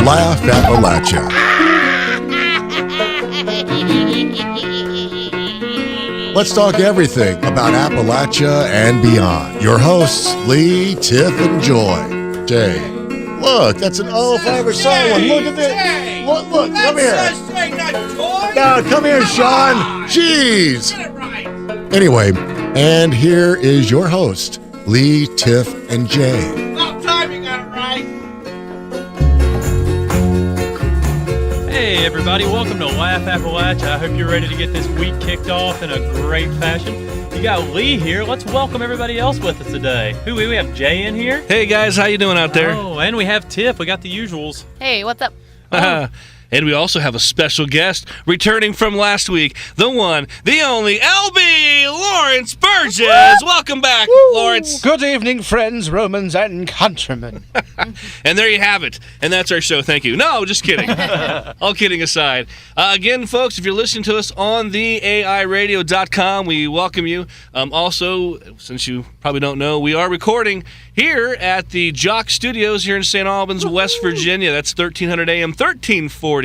Laugh Appalachia. Let's talk everything about Appalachia and beyond. Your hosts, Lee, Tiff, and Jay. Look, that's an old flavor song one. Look at this. Look, come here. No, come here, Sean. Jeez. Get it right. Anyway, and here is your host, Lee, Tiff, and Jay. About time you got it right. Hey everybody, welcome to Laugh Appalachia. I hope you're ready to get this week kicked off in a great fashion. You got Lee here. Let's welcome everybody else with us today. We have Jay in here. Hey guys, how you doing out there? Oh, and we have Tiff. We got the usuals. Hey, what's up? And we also have a special guest returning from last week, the one, the only, LB Lawrence Burgess. Welcome back, Lawrence. Good evening, friends, Romans, and countrymen. And there you have it. And that's our show. Thank you. No, just kidding. All kidding aside. Again, folks, if you're listening to us on the AIRadio.com, we welcome you. Also, since you probably don't know, we are recording here at the Jock Studios here in St. Albans, West Virginia. That's 1300 AM, 1340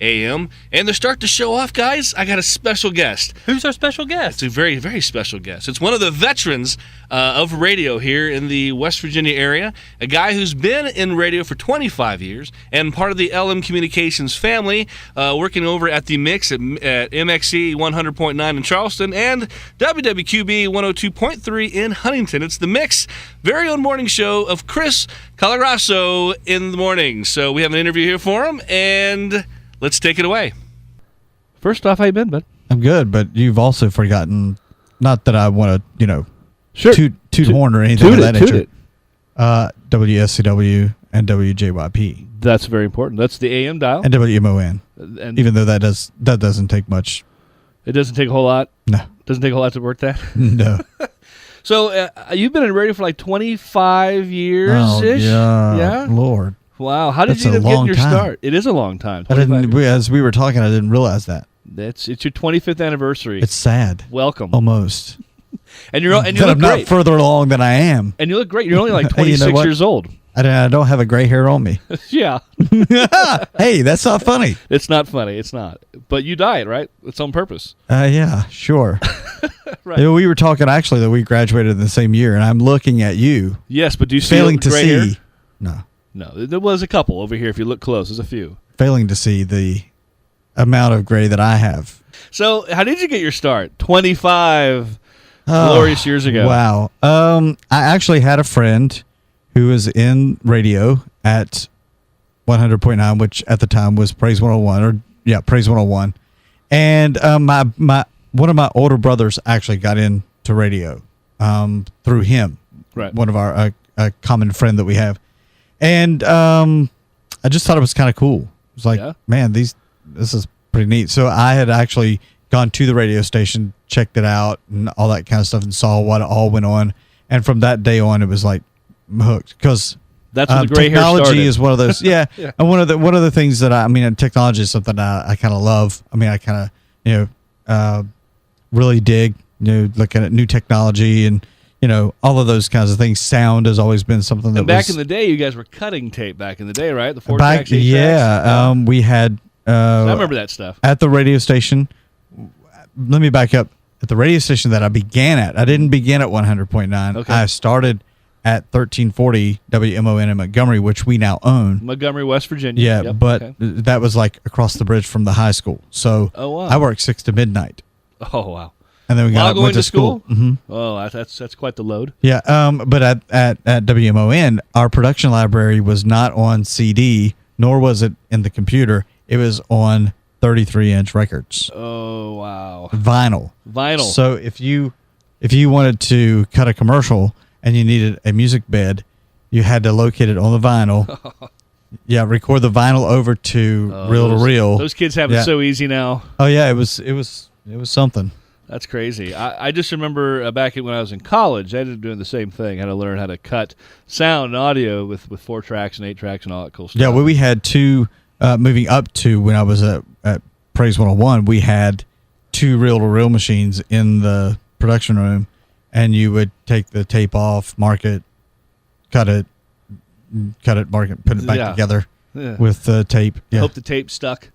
AM. And to start the show off, guys, I got a special guest. Who's our special guest? It's a very, very special guest. It's one of the veterans of radio here in the West Virginia area, a guy who's been in radio for 25 years and part of the LM Communications family, working over at The Mix at MXC 100.9 in Charleston and WWQB 102.3 in Huntington. It's The Mix, very own morning show of Chris Colagrosso in the morning. So we have an interview here for him, and let's take it away. First off, how you been, bud? I'm good, but you've also forgotten, not that I want to, Sure. toot horn or anything of that toot nature. it. WSCW and WJYP. That's very important. That's the AM dial. And WMON. And Even though that doesn't take much. it doesn't take a whole lot. No. Doesn't take a whole lot to work that. No. So you've been in radio for like 25 years Oh, ish. yeah. Lord. Wow. How did That's you a end up getting long your time. start? It is a long time. As we were talking, I didn't realize that. It's your 25th anniversary. It's sad. Welcome. Almost. And you that look I'm great. not further along than I am. And you look great. You're only like Hey, you know 26 what? years old. I don't have a gray hair on me. Yeah. Hey, that's not funny. It's not funny. It's not. But you dye it, right? It's on purpose. Yeah, sure. Right. We were talking actually that we graduated in the same year, and I'm looking at you, Yes, but do you see failing to gray see. hair? No, No, there was a couple over here. If you look close, there's a few. failing to see the amount of gray that I have. So, how did you get your start? 25 glorious years ago. Wow. I actually had a friend who was in radio at 100.9, which at the time was Praise 101, Praise 101. And my one of my older brothers actually got into radio through him. Right. One of our a common friend that we have. And I just thought it was kind of cool. It was like, Yeah. man, this is pretty neat. So I had actually gone to the radio station, checked it out, and all that kind of stuff, and saw what all went on. And from that day on, it was like I'm hooked because That's when the gray hair technology started. is one of those. Yeah, Yeah. and one of the things that technology is something I kind of love. I mean, I kind of really dig looking at new technology and all of those kinds of things. Sound has always been something that And back was, in the day, you guys were cutting tape back in the day, right? The 4 back. tracks, 8 tracks? We had. I remember that stuff. At the radio station. Let me back up. At the radio station that I began at, I didn't begin at 100.9. Okay. I started at 1340 WMON in Montgomery, which we now own. Montgomery, West Virginia. Yeah, Yep, but okay. that was like across the bridge from the high school. So Oh, wow. I worked 6 to midnight, Oh, wow. and then we While going went to to school. school? Oh, that's quite the load. Yeah, but at WMON, our production library was not on CD, nor was it in the computer. It was on 33-inch records, Oh, wow. vinyl. Vinyl. So if you wanted to cut a commercial and you needed a music bed, you had to locate it on the vinyl. Yeah, record the vinyl over to reel to reel. Those kids have it so easy now. Oh yeah, it was something. That's crazy. I just remember back when I was in college, I ended up doing the same thing. I had to learn how to cut sound and audio with 4 tracks and 8 tracks and all that cool stuff. Yeah, well, we had 2, moving up to when I was at Praise 101, we had 2 reel-to-reel machines in the production room, and you would take the tape off, mark it, cut it, mark it, put it back together. with the tape. Yeah. Hope the tape stuck.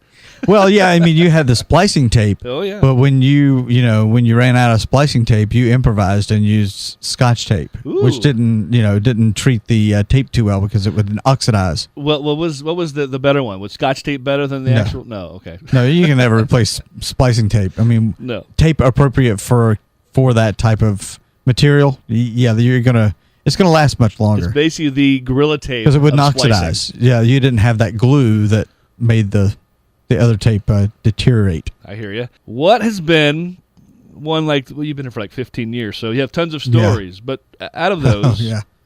Well, yeah, I mean, you had the splicing tape. Oh, yeah. But when you ran out of splicing tape, you improvised and used Scotch tape, which didn't treat the tape too well because it would oxidize. What was the better one? Was Scotch tape better than the actual? No, okay. No, you can never replace splicing tape. I mean, no. Tape appropriate for that type of material. Yeah, it's gonna last much longer. It's basically the Gorilla Tape because it wouldn't of oxidize. splicing. Yeah, you didn't have that glue that made the other tape deteriorate. I hear you. What has been one you've been here for 15 years, so you have tons of stories. But out of those,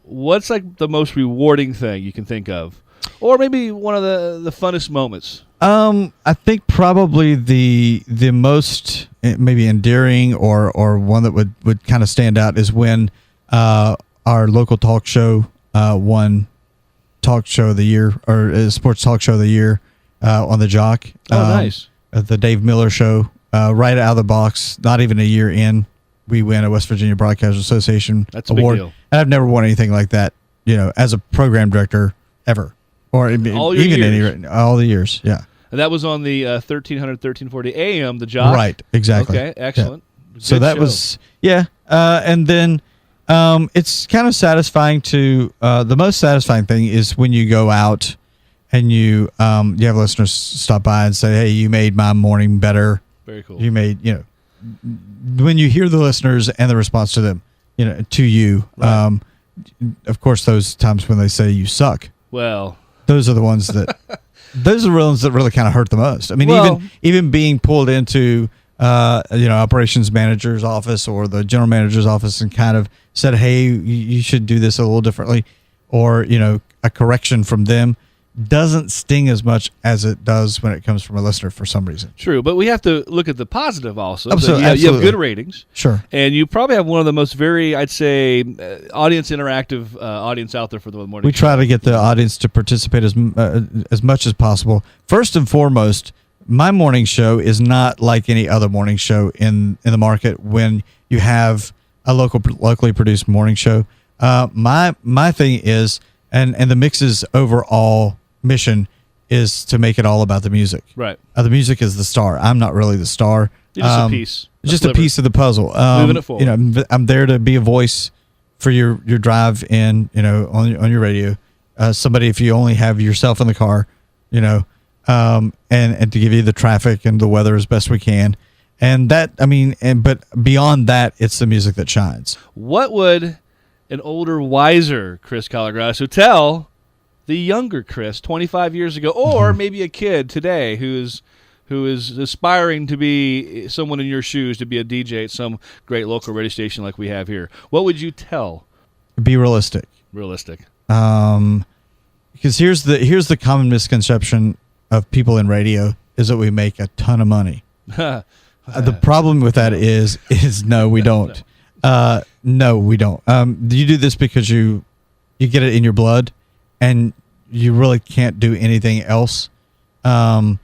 what's the most rewarding thing you can think of, or maybe one of the funnest moments? I think probably the most maybe endearing or one that would kind of stand out is when our local talk show won talk show of the year or sports talk show of the year. On the Jock. Nice. At the Dave Miller Show, right out of the box, not even a year in, we win a West Virginia Broadcasters Association That's a award. big deal. And I've never won anything like that, as a program director ever. Or all the years, yeah. And that was on the 1340 AM, the Jock? Right, exactly. Okay, excellent. Yeah. So that was, and then it's kind of satisfying the most satisfying thing is when you go out and you have listeners stop by and say, "Hey, you made my morning better." Very cool. You made, when you hear the listeners and the response to them, to you. Right. Of course, those times when they say you suck. Well, those are the ones that really kind of hurt the most. I mean, even being pulled into operations manager's office or the general manager's office and kind of said, "Hey, you should do this a little differently," or a correction from them. Doesn't sting as much as it does when it comes from a listener for some reason. True, but we have to look at the positive also. Absolutely, So you have good ratings. Sure. And you probably have one of the most I'd say, audience interactive audience out there for the morning. We try to get the audience to participate as much as possible. First and foremost, my morning show is not like any other morning show in the market when you have a locally produced morning show. My thing is, and the Mix's overall mission is to make it all about the music. Right. The music is the star. I'm not really the star. You're just a piece. Just a piece of the puzzle. Moving it forward. I'm there to be a voice for your drive in, on your radio. Somebody, if you only have yourself in the car, and to give you the traffic and the weather as best we can. And that, but beyond that, it's the music that shines. What would an older, wiser Chris Colagrosso tell the younger Chris 25 years ago, or maybe a kid today who is aspiring to be someone in your shoes, to be a DJ at some great local radio station like we have here? What would you tell? Be realistic. Realistic. Because here's the common misconception of people in radio is that we make a ton of money. The problem with that is no, we don't. No, we don't. You do this because you get it in your blood, and you really can't do anything else, or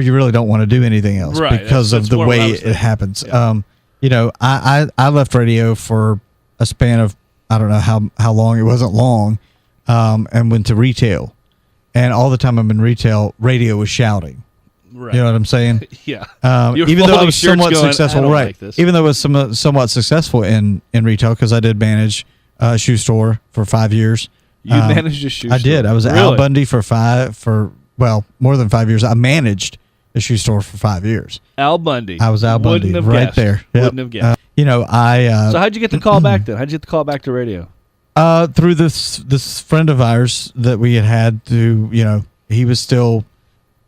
you really don't want to do anything else because of the way it happens. Yeah. I left radio for a span of I don't know how long. It wasn't long, and went to retail, and all the time I'm in retail, radio was shouting. Right. You know what I'm saying? Yeah. Even though I was somewhat successful, right? Even though I was somewhat successful in retail, because I did manage a shoe store for 5 years. You managed a shoe store? I did. I was at Al Bundy for more than 5 years. I managed a shoe store for 5 years. Al Bundy. I was Al Bundy, right there. Yep. Wouldn't have guessed. So how'd you get the call back then? How'd you get the call back to radio? Through this friend of ours that we had to, he was still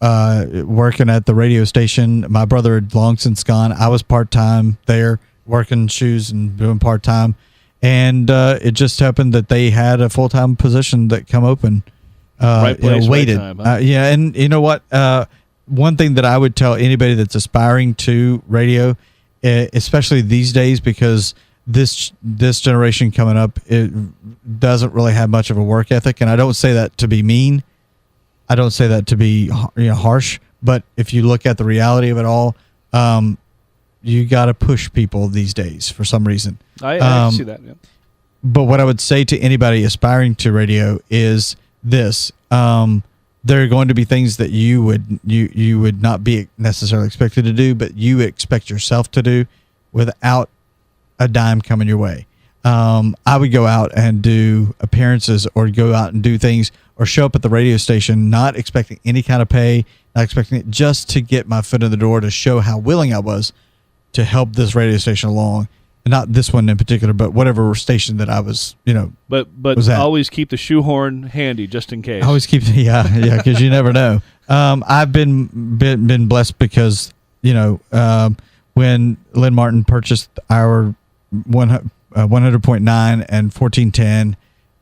working at the radio station. My brother had long since gone. I was part-time there working shoes and doing part-time. And it just happened that they had a full-time position that come open. Right place, waited. right time, huh? And you know what? One thing that I would tell anybody that's aspiring to radio, especially these days, because this generation coming up, it doesn't really have much of a work ethic. And I don't say that to be mean. I don't say that to be harsh. But if you look at the reality of it all, you got to push people these days for some reason. I see that. Yeah. But what I would say to anybody aspiring to radio is this: there are going to be things that you would not be necessarily expected to do, but you expect yourself to do without a dime coming your way. I would go out and do appearances or go out and do things or show up at the radio station not expecting any kind of pay, not expecting it, just to get my foot in the door to show how willing I was to help this radio station along. Not this one in particular, but whatever station that I was, But was at. always keep the shoehorn handy just in case. I always keep, because you never know. I've been blessed because, when Lynn Martin purchased our 100.9 and 1410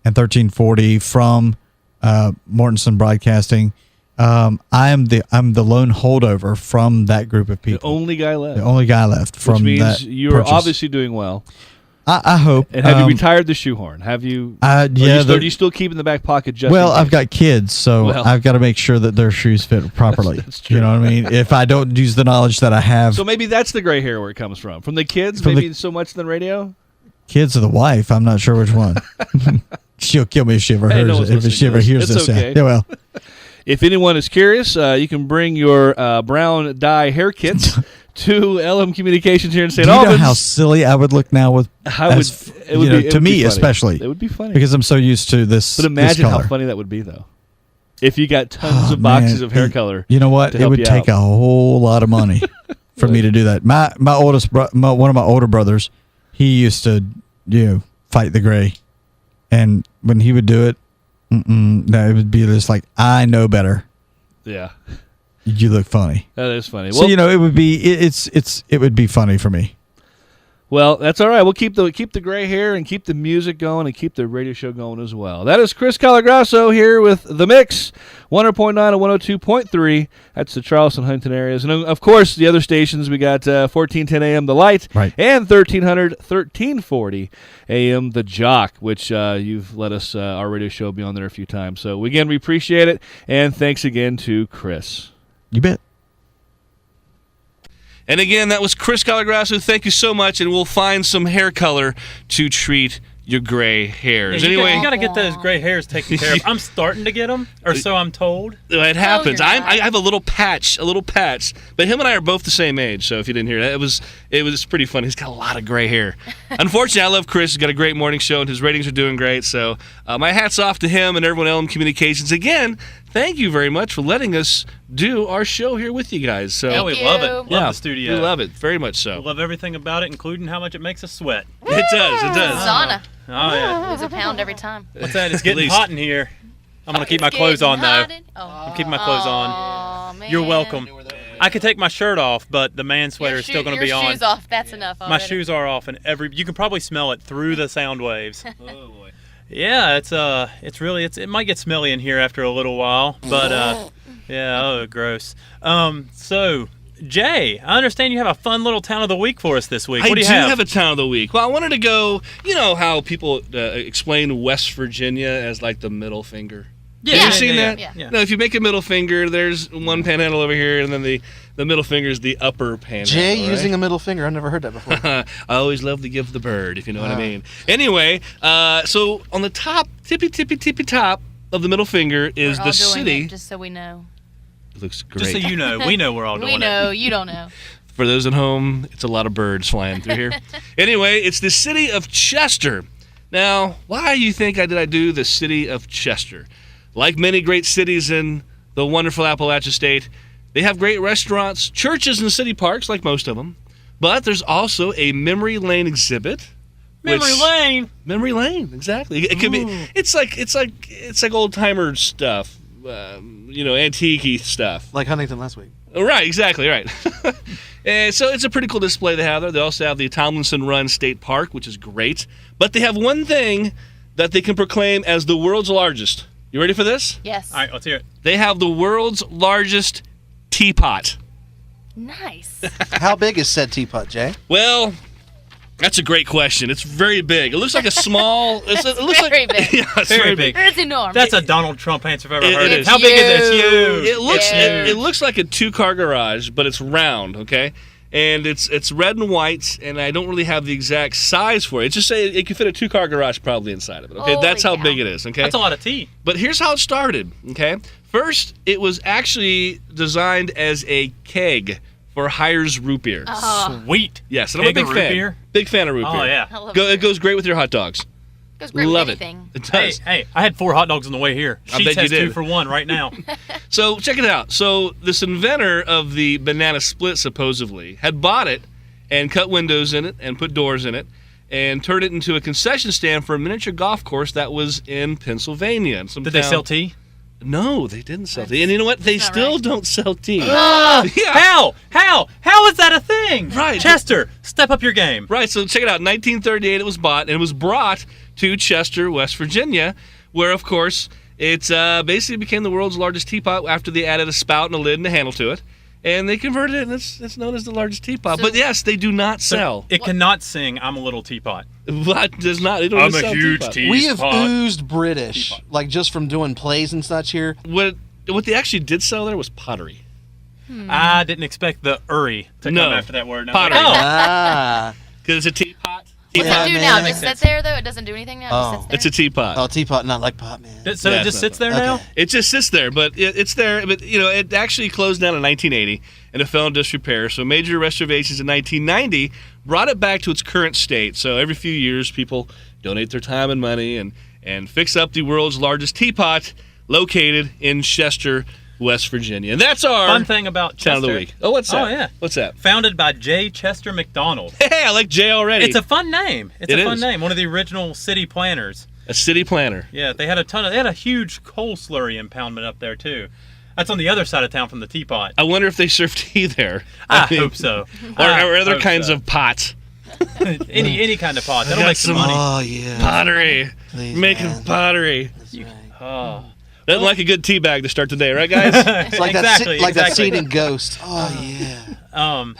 and 1340 from Mortensen Broadcasting, I'm the lone holdover from that group of people. The only guy left. The only guy left from Which means that you're purchase. obviously doing well. I hope. And have you retired the shoehorn? Have you? Yeah. Are you still keep in the back pocket just Well, in case? I've got kids, so I've got to make sure that their shoes fit properly. That's true. You know what I mean? If I don't use the knowledge that I have, So maybe that's the gray hair where it comes from. From the kids, From maybe so much than radio? kids or the wife, I'm not sure which one. She'll kill me if she ever Hey, no hears one's if she listening ever to hears this. this. It's okay. Yeah, well, If anyone is curious, you can bring your brown dye hair kits to LM Communications here in St. do you know Albans. how silly I would look now with It would to be me funny. especially It would be funny. because I'm so used to this. But imagine this how color. funny that would be, though. If you got tons Oh, of boxes man. of hair color. You know what? to It help would you take out. a whole lot of money for me to do that. My oldest one of my older brothers, he used to fight the gray, and when he would do it, no, it would be just like, I know better. Yeah, You look funny. that is funny. So it would be it would be funny for me. Well, that's all right. We'll keep the gray hair and keep the music going and keep the radio show going as well. That is Chris Colagrosso here with The Mix, 100.9 and 102.3. That's the Charleston, Huntington areas. And, of course, the other stations, we got 1410 AM The Light Right. and 1340 AM The Jock, which you've let us, our radio show, be on there a few times. So, again, we appreciate it. And thanks again to Chris. You bet. And again, that was Chris Colagrosso. Thank you so much, and we'll find some hair color to treat your gray hairs. Yeah, anyway, you got to get those gray hairs taken care of. I'm starting to get them, or so I'm told. it happens. you're I not. have a little patch. But him and I are both the same age, so if you didn't hear that, it was pretty funny. He's got a lot of gray hair. Unfortunately, I love Chris. He's got a great morning show, and his ratings are doing great. So my hat's off to him and everyone at LM Communications. Again, thank you very much for letting us do our show here with you guys. So Yeah, we Thank love it. you. Love yeah, the studio. we love it very much. So We love everything about it, including how much it makes us sweat. it does. It does. Sauna. Oh yeah. Lose a pound every time. What's that? It's getting least. hot in here. I'm gonna keep my clothes on though. I'm keeping my clothes on. Oh, man. You're welcome. I could take my shirt off, but the man sweater Your is still gonna your be on. shoes off. That's enough. My already. shoes are off, and you can probably smell it through the sound waves. Oh boy. Yeah, it might get smelly in here after a little while, but yeah, gross. So Jay, I understand you have a fun little town of the week for us this week. I What do you do have? have a town of the week. Well, I wanted to go. You know how people explain West Virginia as like the middle finger. Yeah, Have you yeah, seen yeah, that? yeah. No, if you make a middle finger, there's one panhandle over here, and then the middle finger is the upper panhandle. Jay using right? a middle finger. I've never heard that before. I always love to give the bird, if you know what I mean. Anyway, so on the top, tippy top of the middle finger is We're the all doing city. it, just so we know. It looks great. Just so you know, we know we're all doing We it. know. You don't know. For those at home, it's a lot of birds flying through here. Anyway, it's the city of Chester. Now, why do you think I do the city of Chester? Like many great cities in the wonderful Appalachia state, they have great restaurants, churches, and city parks, like most of them. But there's also a memory lane exhibit. Memory lane. Memory lane, exactly. It could be. It's like old timer stuff. Antique stuff. Like Huntington last week. Right, exactly, right. And so it's a pretty cool display they have there. They also have the Tomlinson Run State Park, which is great. But they have one thing that they can proclaim as the world's largest. You ready for this? Yes. All right, let's hear it. They have the world's largest teapot. Nice. How big is said teapot, Jay? Well, that's a great question. It's very big. It looks like a small. It looks very like, big. Yeah, it's Very big. It's enormous. That's a Donald Trump answer if I've ever heard It it. is. How big is it? It's Huge. huge. It looks Yeah. it looks like a 2-car garage, but it's round, okay? And it's red and white, and I don't really have the exact size for it. It's just say it could fit a 2-car garage probably inside of it. Okay, Holy that's how cow. big it is. Okay, That's a lot of tea. but here's how it started. Okay, First, it was actually designed as a keg for Hires root beer. Oh, Sweet. Yes, and I'm a Keg big of root fan. beer? Big fan of root beer. Oh, yeah. I love It goes great with your hot dogs. Goes great Love with it. anything. It Hey, does. hey, I had 4 hot dogs on the way here. I Sheets bet you has did. 2 for 1 right now. So check it out. So this inventor of the banana split supposedly had bought it and cut windows in it and put doors in it and turned it into a concession stand for a miniature golf course that was in Pennsylvania. Did they sell tea? No, they didn't sell tea. And you know what? They not still right. don't sell tea. How? How is that a thing? Right. Chester, step up your game. Right, so check it out. In 1938, it was bought, and it was brought to Chester, West Virginia, where, of course, it basically became the world's largest teapot after they added a spout and a lid and a handle to it. And they converted it, and it's known as the largest teapot. So- But yes, they do not sell. It cannot sing "I'm a Little Teapot." But does not. They don't I'm a sell huge teapot. tea- We have Teapot. oozed British, like just from doing plays and such here. What they actually did sell there was pottery. I didn't expect the "uri" to No. come after that word. Pottery. Oh, Ah. Because it's a teapot. What's Yeah, it do man, now? that Just makes sit there though? It doesn't do anything now. Oh. Just sits It's a teapot. Oh, teapot, not like pot, man. so Yeah, it just it's sits there Okay. now. It just sits there, but it's there. But it actually closed down in 1980, and it fell in disrepair. So major restorations in 1990 brought it back to its current state. So every few years, people donate their time and money and fix up the world's largest teapot, located in Chester, West Virginia. And that's our Fun thing about Chester. town of the week. Oh, what's that? Oh, yeah. What's that? Founded by J. Chester McDonald. Hey, I like Jay already. It's a fun name. It's It a fun is. name. One of the original city planners. a city planner. Yeah, they had a huge coal slurry impoundment up there too. That's on the other side of town from the teapot. I wonder if they serve tea there. I mean, hope so. Or other hope kinds so. of pots. any kind of pot. That'll got make some some- money. Oh, yeah. Pottery. Please, Making man. pottery. That's right. Oh. Nothing like a good tea bag to start the day, right, guys? It's like Exactly, that exactly. scene in Ghost. Oh, yeah. Um,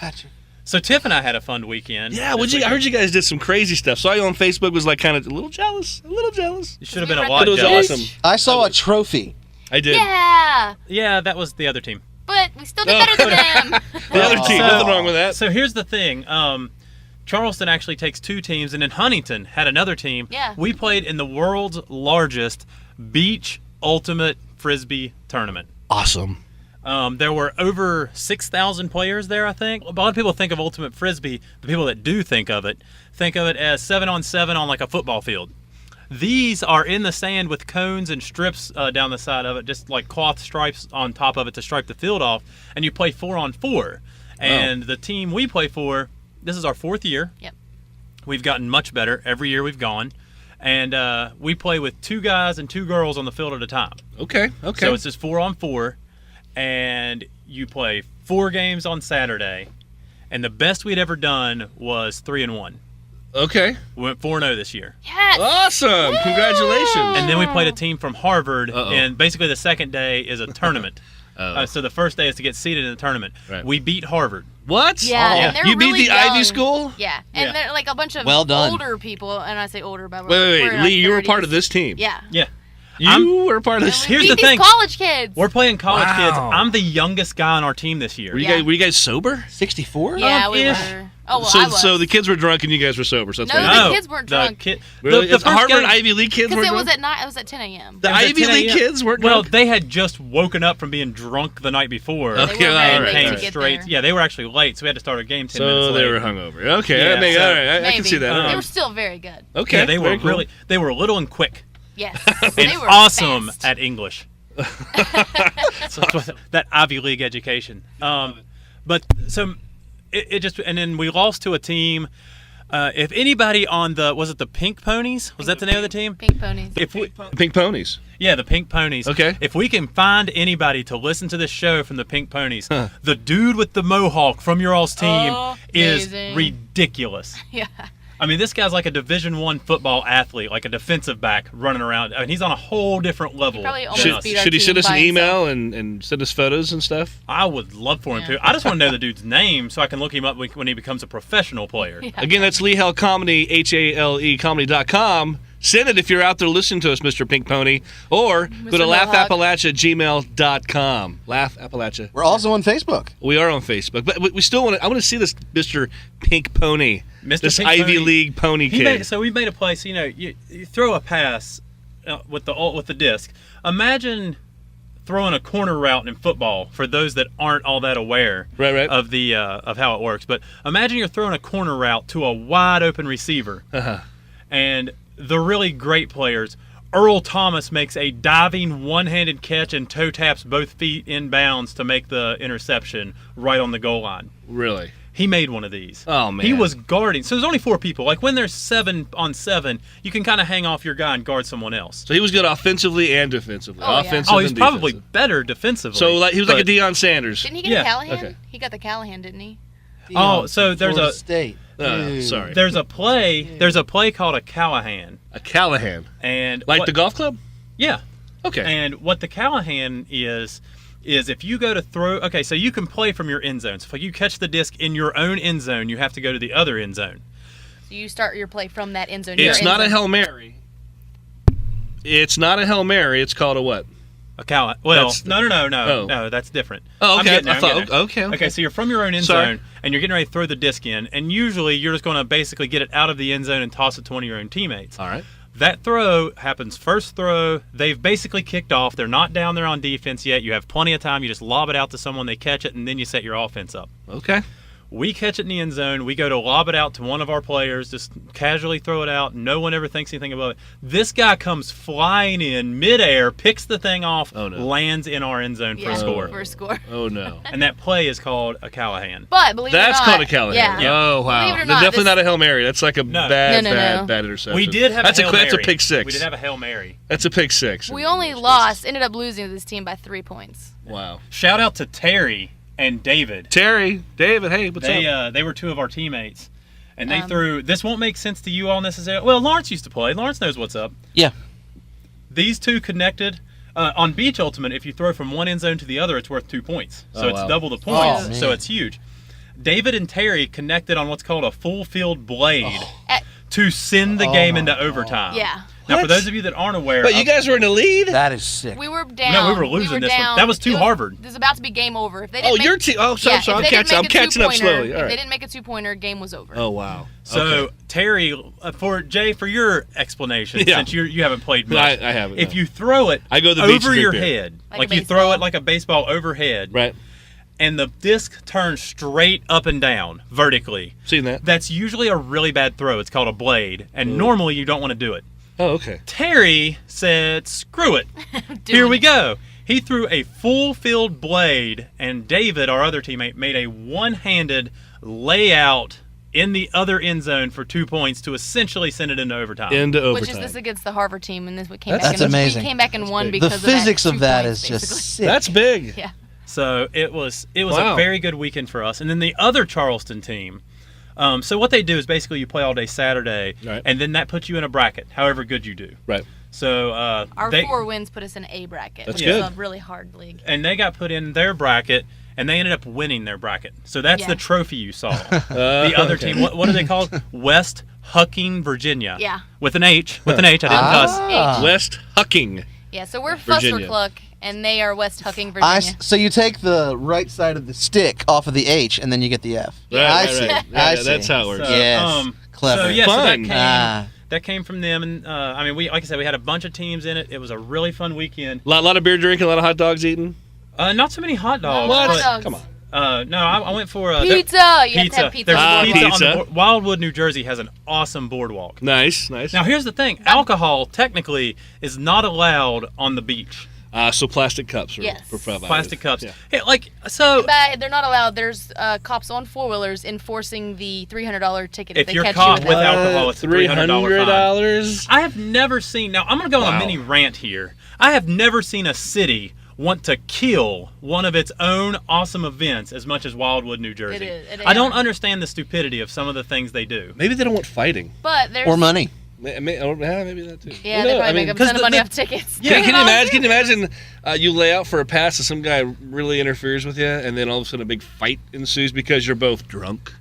so Tiff and I had a fun weekend. Yeah, this I heard weekend. you guys did some crazy stuff. Saw you on Facebook, was like kind of a little jealous. You should have been We a were lot at It was the jealous. awesome. I saw a trophy. I did. Yeah, Yeah, that was the other team. but we still did Oh. better than them. The other team, So- nothing wrong with that. So here's the thing. Charleston actually takes 2 teams, and then Huntington had another team. Yeah. We played in the world's largest beach ultimate Frisbee tournament. Awesome. There were over 6,000 players there, I think. A lot of people think of ultimate Frisbee. The people that do think of it as 7-on-7 on like a football field. These are in the sand with cones and strips down the side of it, just like cloth stripes on top of it to stripe the field off, and you play 4-on-4. And the team we play for, this is our 4th year. Yep. We've gotten much better every year we've gone. And we play with 2 guys and 2 girls on the field at a time. Okay. So it's just 4-on-4, and you play 4 games on Saturday. And the best we'd ever done was 3-1. Okay. We went 4-0 this year. Yes. Awesome. Congratulations. And then we played a team from Harvard, Uh-oh. and basically the second day is a tournament. Oh. So the first day is to get seated in the tournament. Right. We beat Harvard. What? Yeah, Yeah. and they're You beat really the Ivy young. School? Yeah, and Yeah. they're like a bunch of Well done. older people, and I say older, but Wait, we're in our Lee, you were 30s. part of this team. Yeah. Yeah. You were part of this. And we Here's beat the these thing. college kids. We're playing college Wow. kids. I'm the youngest guy on our team this year. Were you Yeah. guys sober? 64? yeah, we ish. were. Oh, well, I was. So the kids were drunk and you guys were sober. So that's No, why. the No, kids weren't the drunk. kid- Really? the It's first Harvard game- Ivy League kids were Because it was drunk? at night. It was at 10 a.m. The It was at Ivy 10 League a.m. kids weren't Well, drunk? they had just woken up from being drunk the night before. Okay, They were very all late right. to Came get straight. there. Yeah, they were actually late, so we had to start our game 10 minutes So late. they were hungover. Okay, Yeah, all right. I Maybe. can see that. They Um, were still very good. Okay, Yeah, they were very cool. really. They were little and quick, Yes. and they were awesome fast. at English. So that Ivy League education. But so it just, and then we lost to a team. If anybody on was it the Pink Ponies? Was that the name of the team? Pink Ponies. If we, Pink Ponies. yeah, the Pink Ponies. Okay. If we can find anybody to listen to this show from the Pink Ponies, the dude with the mohawk from your all's team Oh, is amazing. ridiculous. Yeah. I mean, this guy's like a Division I football athlete, like a defensive back running around. I mean, he's on a whole different level. probably than almost us. beat our Should he team send us an by email and send us photos and stuff? I would love for him Yeah. to. I just want to know the dude's name so I can look him up when he becomes a professional player. Yeah. Again, that's Lee Hale Comedy, HALE comedy.com. Send it if you're out there listening to us, Mr. Pink Pony. Or go to Mohawk. laughappalachia@gmail.com. Laugh Appalachia. We're also on Facebook. We are on Facebook. But we still I want to see this Mr. Pink Pony. Mr. This Pink Ivy Pony. League pony He kid. made, so we made a play. So, you throw a pass with the disc. Imagine throwing a corner route in football, for those that aren't all that aware Right. of the of how it works. But imagine you're throwing a corner route to a wide open receiver, and the really great players. Earl Thomas makes a diving one-handed catch and toe taps both feet in bounds to make the interception right on the goal line. Really? He made one of these. Oh, man. He was guarding. So there's only 4 people. Like when there's 7 on 7, you can kind of hang off your guy and guard someone else. So he was good offensively and defensively. Oh, yeah. Offensive Oh, he's and probably defensive. better defensively. So like he was like a but- Deion Sanders. Didn't he get Yeah, a Callahan? okay. He got the Callahan, didn't he? Oh, so there's Florida a State. Sorry. there's a play called a Callahan, A Callahan. and Like what- the golf club? yeah. Okay. And what the Callahan is if you go to throw, okay, so you can play from your end zone. So if you catch the disc in your own end zone, you have to go to the other end zone. So you start your play from that end zone. It's your not a end zone. Hail Mary. It's not a Hail Mary. It's called a what? A Callahan. Well, That's- no, oh. that's different. Oh, I'm okay. getting there, I I'm thought, getting there. okay. Okay, so you're from your own end Sorry. zone, and you're getting ready to throw the disc in, and usually you're just going to basically get it out of the end zone and toss it to one of your own teammates. All right. That throw happens first throw. They've basically kicked off. They're not down there on defense yet. You have plenty of time. You just lob it out to someone. They catch it, and then you set your offense up. Okay. We catch it in the end zone. We go to lob it out to one of our players, just casually throw it out. No one ever thinks anything about it. This guy comes flying in midair, picks the thing off, Oh, no. lands in our end zone for Yeah, a score. For a score. Oh no. And that play is called a Callahan. But believe That's it or not, called a Callahan. Yeah. Oh wow. Believe it or They're not, definitely this- not a Hail Mary. That's like a No. bad, No, no, no. bad interception. We did have that's a Hail that's a Mary. pick six. We did have a Hail Mary. That's a pick six. We only lost, ended up losing to this team by 3 points. Wow. Shout out to Terry and David. Terry, David, hey, what's up? They were 2 of our teammates. And they threw, this won't make sense to you all necessarily. Well, Lawrence used to play. Lawrence knows what's up. Yeah. These 2 connected. On Beach Ultimate, if you throw from one end zone to the other, it's worth 2 points. So Oh, it's wow. double the points. Oh, So man. it's huge. David and Terry connected on what's called a full field blade At- to send the game into overtime. Yeah. Now, for What? those of you that aren't aware, But you guys were in the lead? That is sick. We were down. No, we were losing this one. down. That was too It Harvard. This was about to be game over. If they Oh, didn't your make, team. Oh, so yeah, I'm sorry. if I'm they didn't catching. I'm make a catching up two-pointer- slowly. All If they right. didn't make a 2-pointer, game was over. Oh wow. So Okay. Terry, for Jay, for your explanation, Yeah. since you haven't played No, much, I haven't, If no. you throw it I go to the beach over and your drink beer. head, Like a you throw baseball. it like a baseball overhead, Right. and the disc turns straight up and down vertically, Seen that. that's usually a really bad throw. It's called a blade, and normally you don't want to do it. Oh, okay. Terry said, "Screw it. Here we go." He threw a full field blade, and David, our other teammate, made a one-handed layout in the other end zone for 2 points to essentially send it into overtime. Into overtime. Which is this against the Harvard team, and this came That's back. And amazing. We came back and won big. because The of physics that of 2 that points, is just basically. sick. That's big. Yeah. So it was Wow. a very good weekend for us. And then the other Charleston team. So what they do is basically you play all day Saturday, Right. and then that puts you in a bracket, however good you do. Right. So Our they 4 wins put us in A bracket. That's which is good. a really hard league. and they got put in their bracket, and they ended up winning their bracket. So that's Yeah. the trophy you saw. The other okay. team, what are they called? West Hucking, Virginia. Yeah. With an H. With an H. I didn't cuss. Ah. West Hucking. Yeah, so we're Virginia. Fusser and they are West Hucking, Virginia. So you take the right side of the stick off of the H, and then you get the F. Right, I right, see. right. I Yeah, see. that's how it works. So, Yes. Clever. So, yeah, so that Fun. came, that came from them. And I mean, like I said, we had a bunch of teams in it. It was a really fun weekend. Lot of beer drinking, a lot of hot dogs eating. Not so many hot dogs. Hot but- dogs. Come on. No, I went for Pizza! You have to have pizza. pizza. There's Ah, pizza, pizza. on the Wildwood, New Jersey has an awesome boardwalk. Nice. Now here's the thing: alcohol technically is not allowed on the beach. So plastic cups are Yes. provided. Plastic cups. Yeah. Hey, like so. But they're not allowed. There's cops on 4-wheelers enforcing the $300 ticket if If they you're catch caught you with with it. alcohol, it's a $300 fine. $300. I have never seen. Now I'm going to go on a Wow. mini rant here. I have never seen a city want to kill one of its own awesome events as much as Wildwood, New Jersey. It I don't is. understand the stupidity of some of the things they do. Maybe they don't want fighting. But there's Or money. Maybe that too. Yeah, Who they knows? probably I mean, make a 'cause ton of the- money the- off tickets. Yeah, Can you imagine you lay out for a pass and some guy really interferes with you, and then all of a sudden a big fight ensues because you're both drunk?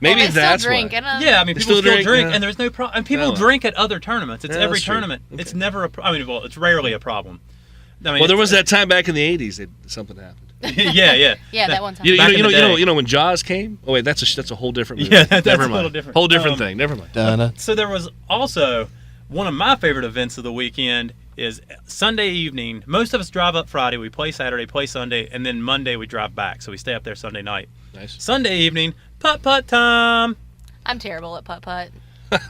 Maybe Well, they that's still drink. why. I don't know. Yeah, I mean, They people still still drink, yeah. and there's no problem. And people Well, drink at other tournaments. It's yeah, every that's true. tournament. It's Okay. never I mean, well, it's rarely a problem. I mean, Well, there it's- was that time back in the '80s that something happened. yeah. Yeah, that one time. You Back in the day. know when Jaws came. Oh wait, that's a whole different movie. Yeah, that's Never a mind. little different. Whole different thing. Never mind. Donna. So there was also one of my favorite events of the weekend is Sunday evening. Most of us drive up Friday. We play Saturday, play Sunday, and then Monday we drive back. So we stay up there Sunday night. Nice. Sunday evening, putt-putt time. I'm terrible at putt-putt.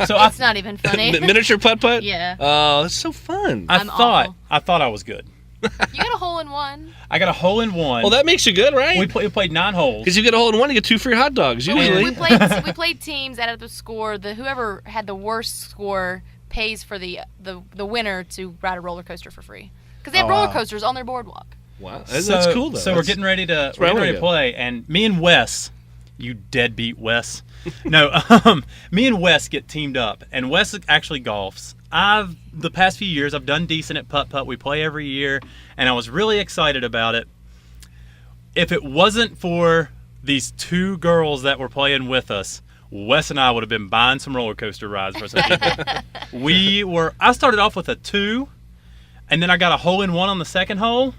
So It's not even funny. Miniature putt-putt? Yeah. Oh, that's so fun. I I'm thought awful. I was good. You got a hole in one. I got a hole in one. Well, that makes you good, right? we played 9 holes. Because you get a hole in one, you get 2 free hot dogs, usually. We played teams, added the score. Whoever had the worst score pays for the winner to ride a roller coaster for free. Because they have roller coasters on their boardwalk. Wow, that's cool, though. So we're getting ready to play, and me and Wes, you deadbeat Wes. No, me and Wes get teamed up, and Wes actually golfs. The past few years, I've done decent at putt-putt. We play every year, and I was really excited about it. If it wasn't for these 2 girls that were playing with us, Wes and I would have been buying some roller coaster rides for some people. I started off with a 2, and then I got a hole in one on the second hole.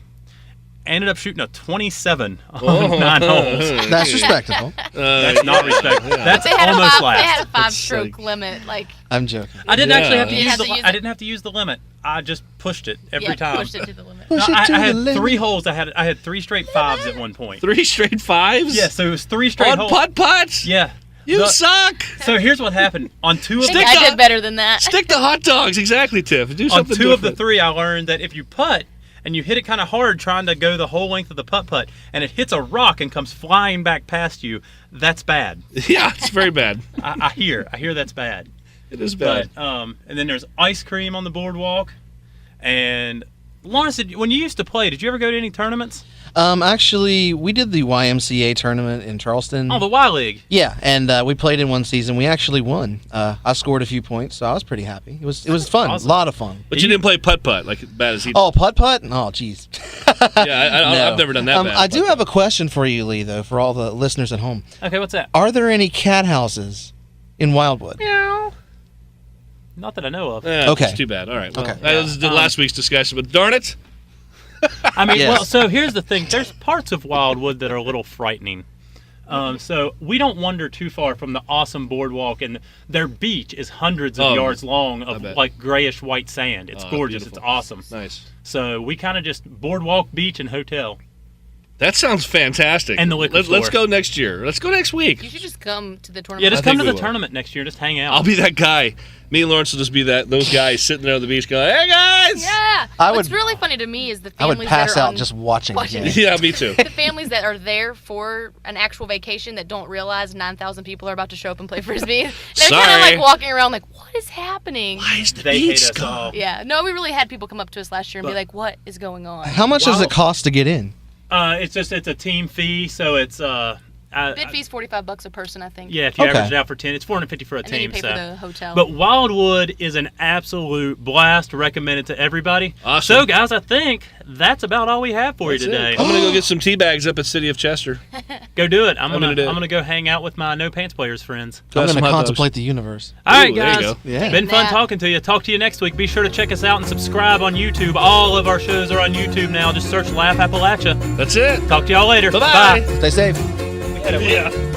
Ended up shooting a 27 on 9 holes. That's respectable. That's not respectable. That's They had almost They had last. a 5-stroke limit. Like, I'm joking. I didn't actually have to You use had the. to use I it. didn't have to use the limit. I just pushed it every yeah, time. pushed it to the limit. No, Push it to I had the limit. 3 holes. I had 3 straight 5s at one point. 3 straight 5s? Yeah, so it was 3 straight On holes. putt-putts? Yeah. You suck! So here's what happened. On 2 of I think the I did better than that. Stick to hot dogs, exactly, Tiff. Do on something 2 of the different. 3, I learned that if you putt and you hit it kind of hard trying to go the whole length of the putt-putt, and it hits a rock and comes flying back past you, that's bad. Yeah, it's very bad. I hear that's bad. It is bad. But and then there's ice cream on the boardwalk. And Lawrence, when you used to play, did you ever go to any tournaments? Actually, we did the YMCA tournament in Charleston. Oh, the Y League. Yeah, and we played in one season. We actually won. I scored a few points, so I was pretty happy. It was fun, awesome. a lot of fun. But you didn't play putt-putt like as bad as he did. Oh, putt-putt? Oh, jeez. Yeah, I've never done that bad. I do have a question for you, Lee, though, for all the listeners at home. Okay, what's that? Are there any cat houses in Wildwood? Not that I know of. Okay. It's too bad. All right. Well, Okay. that was the last week's discussion, but darn it. I mean, Yes. well, so here's the thing. There's parts of Wildwood that are a little frightening. So we don't wander too far from the awesome boardwalk, and their beach is hundreds of yards long of bet. like grayish white sand. It's gorgeous. beautiful. It's awesome. Nice. So we kind of just boardwalk, beach, and hotel. That sounds fantastic. And the liquor Let's store. go next year. Let's go next week. You should just come to the tournament. Yeah, just I come think to we the will. tournament next year. Just hang out. I'll be that guy. Me and Lawrence will just be those guys sitting there on the beach going, "Hey guys!" Yeah. I What's would- really funny to me is the I would families pass that are out on, just watching the game. Yeah, me too. the families that are there for an actual vacation that don't realize 9,000 people are about to show up and play Frisbee. They're kind Sorry. of like walking around like, what is happening? Why is the They hate beach us gone? all. Yeah. No, we really had people come up to us last year and be like, what is going on? How much does it cost to get in? It's a team fee, so it's Bid fee's $45 a person, I think. yeah. If you Okay. average it out for 10, it's $450 for a And then you team. pay So. for the hotel. But Wildwood is an absolute blast. Recommended to everybody. Awesome. So, guys, I think that's about all we have for That's you today. it. I'm gonna go get some tea bags up at City of Chester. Go do it. I'm gonna do it. gonna go hang out with my No Pants Players friends. I'm Have going some to hot dogs. contemplate the universe. All right, Ooh, there you guys. go. Yeah. Been fun Nap. talking to you. Talk to you next week. Be sure to check us out and subscribe on YouTube. All of our shows are on YouTube now. Just search Laugh Appalachia. That's it. Talk to y'all later. Bye-bye. Bye. Stay safe. We had a- Yeah.